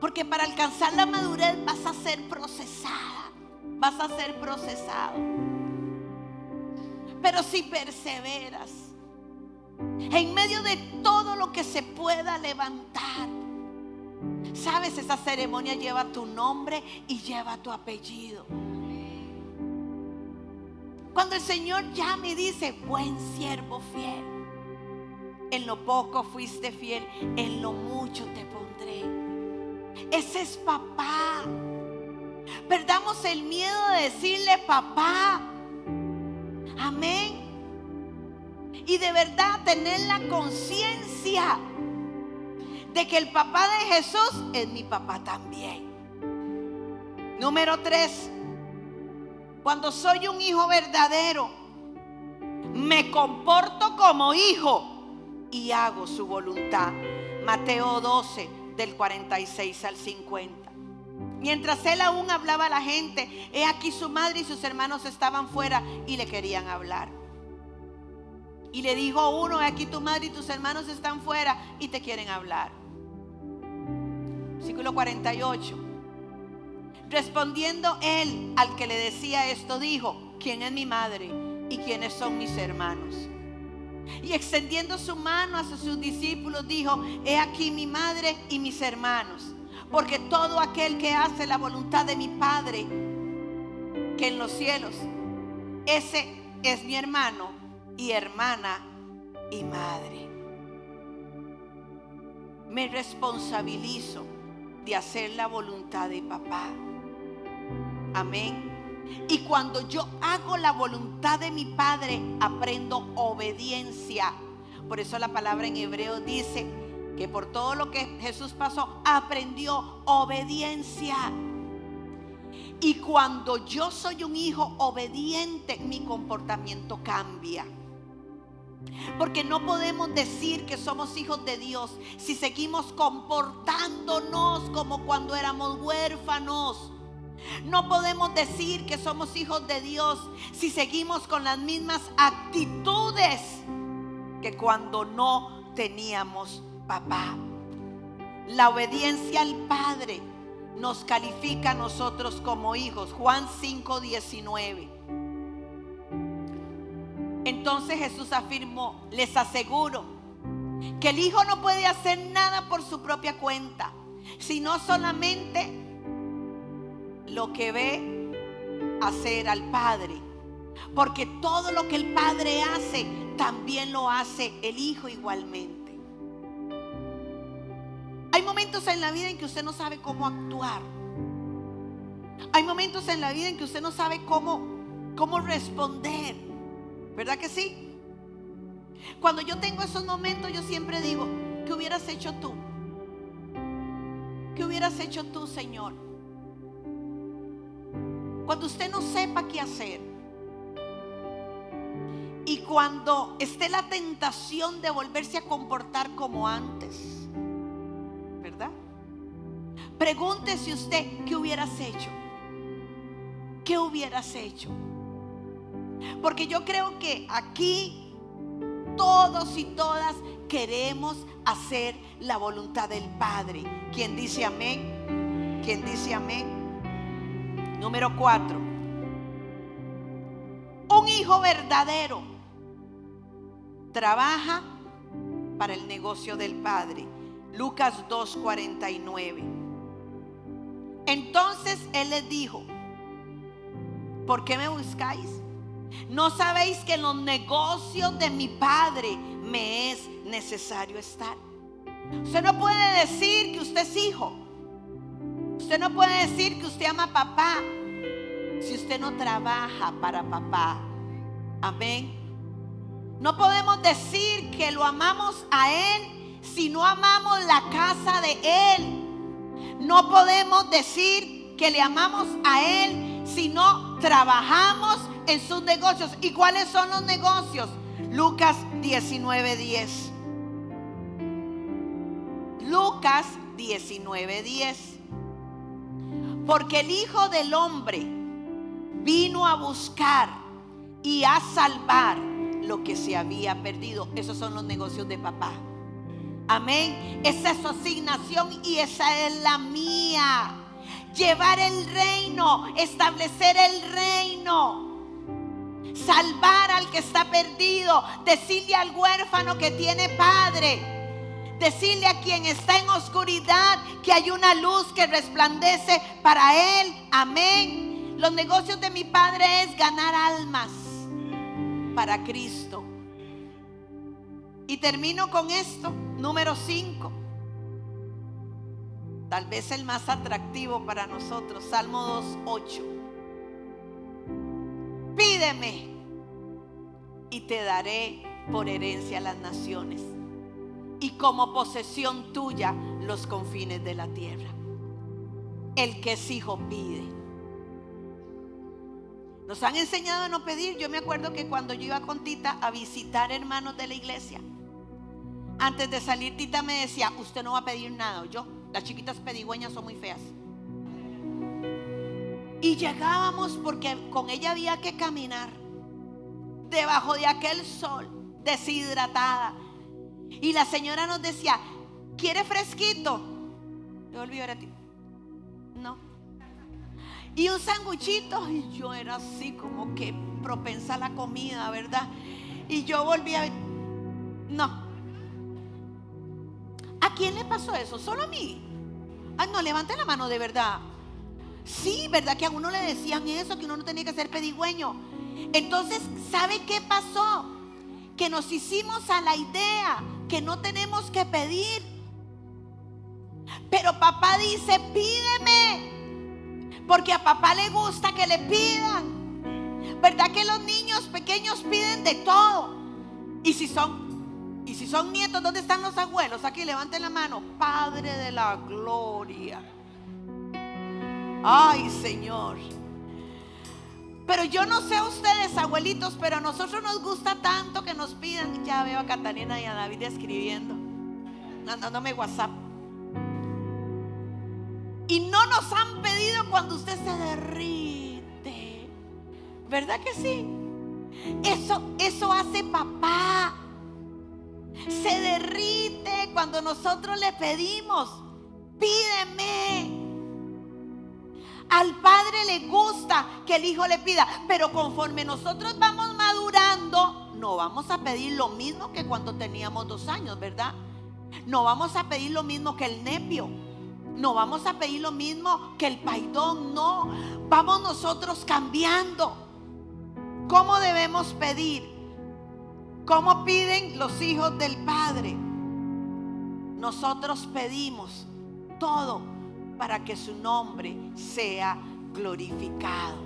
Porque para alcanzar la madurez vas a ser procesada. Vas a ser procesado. Pero si perseveras en medio de todo lo que se pueda levantar, sabes, esa ceremonia lleva tu nombre y lleva tu apellido. Cuando el Señor llama y dice: buen siervo fiel, en lo poco fuiste fiel, en lo mucho te pondré. Ese es papá. Perdamos el miedo de decirle papá. Amén. Y de verdad tener la conciencia de que el papá de Jesús es mi papá también. Número 3. Cuando soy un hijo verdadero, me comporto como hijo y hago su voluntad. Mateo 12, del 46 al 50. Mientras él aún hablaba a la gente, he aquí su madre y sus hermanos estaban fuera y le querían hablar. Y le dijo uno: he aquí tu madre y tus hermanos están fuera y te quieren hablar. Versículo 48. Respondiendo él al que le decía esto, dijo: ¿quién es mi madre y quiénes son mis hermanos? Y extendiendo su mano hacia sus discípulos dijo: he aquí mi madre y mis hermanos. Porque todo aquel que hace la voluntad de mi Padre que en los cielos, ese es mi hermano y hermana y madre. Me responsabilizo de hacer la voluntad de papá. Amén. Y cuando yo hago la voluntad de mi Padre, aprendo obediencia. Por eso la palabra en hebreo dice que por todo lo que Jesús pasó, aprendió obediencia. Y cuando yo soy un hijo obediente, mi comportamiento cambia. Porque no podemos decir que somos hijos de Dios si seguimos comportándonos como cuando éramos huérfanos. No podemos decir que somos hijos de Dios si seguimos con las mismas actitudes que cuando no teníamos papá. La obediencia al Padre nos califica a nosotros como hijos. Juan 5:19. Entonces Jesús afirmó: les aseguro que el Hijo no puede hacer nada por su propia cuenta, sino solamente lo que ve hacer al Padre. Porque todo lo que el Padre hace, también lo hace el Hijo igualmente. Hay momentos en la vida en que usted no sabe cómo actuar. Hay momentos en la vida en que usted no sabe cómo responder. ¿Verdad que sí? Cuando yo tengo esos momentos, yo siempre digo: ¿qué hubieras hecho tú? ¿Qué hubieras hecho tú, Señor? Cuando usted no sepa qué hacer, y cuando esté la tentación de volverse a comportar como antes, ¿verdad? Pregúntese usted: ¿qué hubieras hecho? ¿Qué hubieras hecho? Porque yo creo que aquí todos y todas queremos hacer la voluntad del Padre. ¿Quién dice amén? ¿Quién dice amén? Número 4. Un hijo verdadero trabaja para el negocio del Padre. Lucas 2:49. Entonces él les dijo: ¿por qué me buscáis? ¿No sabéis que en los negocios de mi Padre me es necesario estar? Usted no puede decir que usted es hijo. Usted no puede decir que usted ama a papá si usted no trabaja para papá. Amén. No podemos decir que lo amamos a Él si no amamos la casa de Él. No podemos decir que le amamos a Él si no trabajamos en sus negocios. ¿Y cuáles son los negocios? Lucas 19:10. Lucas 19:10. Porque el Hijo del Hombre vino a buscar y a salvar lo que se había perdido. Esos son los negocios de papá. Amén. Esa es su asignación y esa es la mía. Llevar el reino, establecer el reino, salvar al que está perdido, decirle al huérfano que tiene padre, decirle a quien está en oscuridad que hay una luz que resplandece para él. Amén. Los negocios de mi Padre es ganar almas para Cristo. Y termino con esto, número 5. Tal vez el más atractivo para nosotros, Salmo 2:8. Pídeme y te daré por herencia las naciones, y como posesión tuya los confines de la tierra. El que es hijo pide. Nos han enseñado a no pedir. Yo me acuerdo que cuando yo iba con Tita a visitar hermanos de la iglesia, antes de salir Tita me decía: usted no va a pedir nada. Las chiquitas pedigüeñas son muy feas. Y llegábamos, porque con ella había que caminar debajo de aquel sol, deshidratada. Y la señora nos decía: ¿quiere fresquito? Yo volví a ver a ti. No. Y un sanguchito. Y yo era así como que propensa a la comida, ¿verdad? Y yo volví a ver. No. ¿A quién le pasó eso? ¿Solo a mí? Ay, no, levante la mano, de verdad. Sí, ¿verdad? Que a uno le decían eso, que uno no tenía que ser pedigüeño. Entonces, ¿sabe qué pasó? Que nos hicimos a la idea que no tenemos que pedir. Pero papá dice: pídeme, porque a papá le gusta que le pidan. ¿Verdad que los niños pequeños piden de todo? Y si son nietos, ¿dónde están los abuelos? Aquí, levanten la mano. Padre de la gloria. Ay, Señor. Pero yo no sé a ustedes, abuelitos, pero a nosotros nos gusta tanto que nos pidan. Ya veo a Catalina y a David escribiendo, mandándome WhatsApp. Y no nos han pedido cuando usted se derrite. ¿Verdad que sí? Eso hace papá. Se derrite cuando nosotros le pedimos: pídeme. Al padre le gusta que el hijo le pida, pero conforme nosotros vamos madurando, no vamos a pedir lo mismo que cuando teníamos 2 años, ¿verdad? No vamos a pedir lo mismo que el nepio, no vamos a pedir lo mismo que el paidón, no. Vamos nosotros cambiando. ¿Cómo debemos pedir? ¿Cómo piden los hijos del Padre? Nosotros pedimos todo para que su nombre sea glorificado.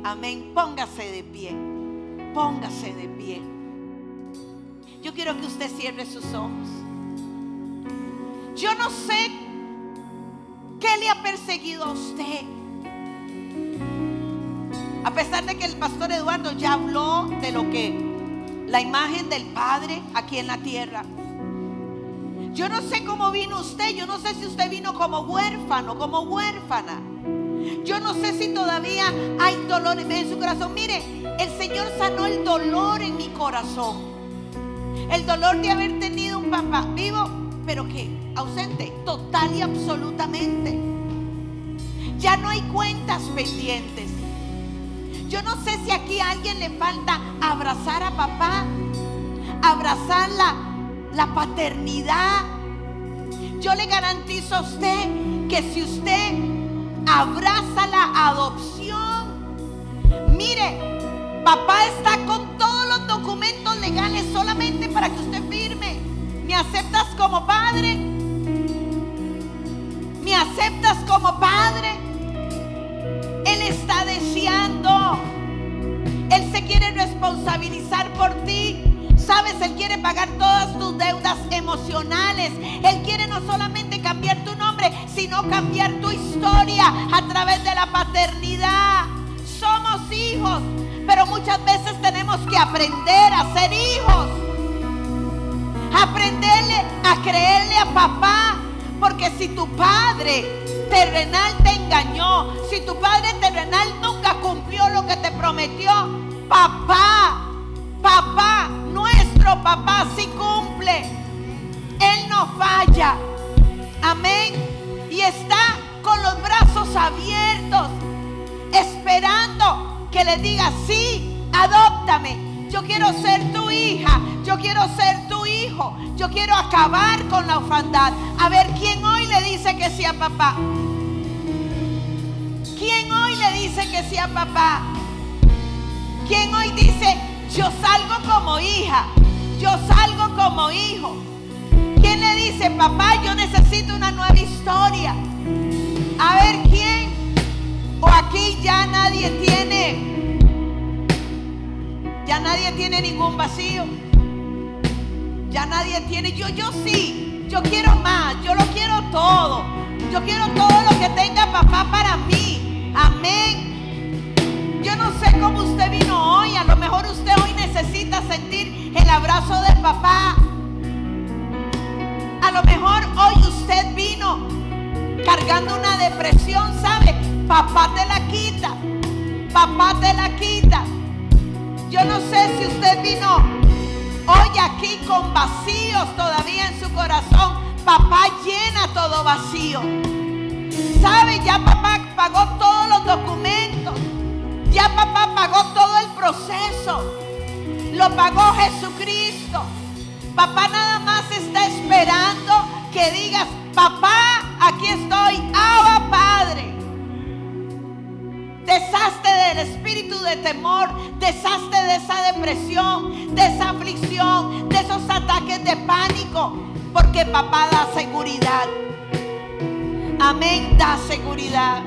Amén. Póngase de pie. Póngase de pie. Yo quiero que usted cierre sus ojos. Yo no sé qué le ha perseguido a usted. A pesar de que el pastor Eduardo ya habló de lo que la imagen del Padre aquí en la tierra. Yo no sé cómo vino usted. Yo no sé si usted vino como huérfano, como huérfana. Yo no sé si todavía hay dolor en su corazón. Mire, el Señor sanó el dolor en mi corazón. El dolor de haber tenido un papá vivo, pero que ausente, total y absolutamente. Ya no hay cuentas pendientes. Yo no sé si aquí a alguien le falta abrazar a papá, abrazar la paternidad. Yo le garantizo a usted que si usted abraza la adopción, mire, papá está con todos los documentos legales solamente para que usted firme. ¿Me aceptas como padre? ¿Me aceptas como padre? Él está deseando. Él se quiere responsabilizar por ti. Sabes, Él quiere pagar todas tus deudas emocionales. Él quiere no solamente cambiar tu nombre, sino cambiar tu historia a través de la paternidad. Somos hijos, pero muchas veces tenemos que aprender a ser hijos. Aprenderle a creerle a papá. Porque si tu padre terrenal te engañó, si tu padre terrenal nunca cumplió lo que te prometió, papá, nuestro papá sí cumple. Él no falla. Amén. Y está con los brazos abiertos, esperando que le digas: sí, adóptame. Yo quiero ser tu hija. Yo quiero ser tu hijo. Yo quiero acabar con la orfandad. A ver, ¿quién hoy le dice que sí a papá? ¿Quién hoy le dice que sí a papá? ¿Quién hoy dice: yo salgo como hija, yo salgo como hijo? ¿Quién le dice: papá, yo necesito una nueva historia? A ver, ¿quién? O aquí ya nadie tiene ningún vacío. Ya nadie tiene. Yo sí, yo quiero más, yo lo quiero todo. Yo quiero todo lo que tenga papá para mí. Amén. Yo no sé cómo usted vino hoy. A lo mejor usted hoy necesita sentir el abrazo de papá. A lo mejor hoy usted vino cargando una depresión, ¿sabe? Papá te la quita. Papá te la quita. Yo no sé si usted vino hoy aquí con vacíos todavía en su corazón. Papá llena todo vacío. ¿Sabe? Ya papá pagó todos los documentos. Ya papá pagó todo el proceso. Lo pagó Jesucristo. Papá nada más está esperando que digas: papá, aquí estoy. Abba, Padre. Deshazte del espíritu de temor, deshazte de esa depresión, de esa aflicción, de esos ataques de pánico, porque papá da seguridad. Amén, da seguridad.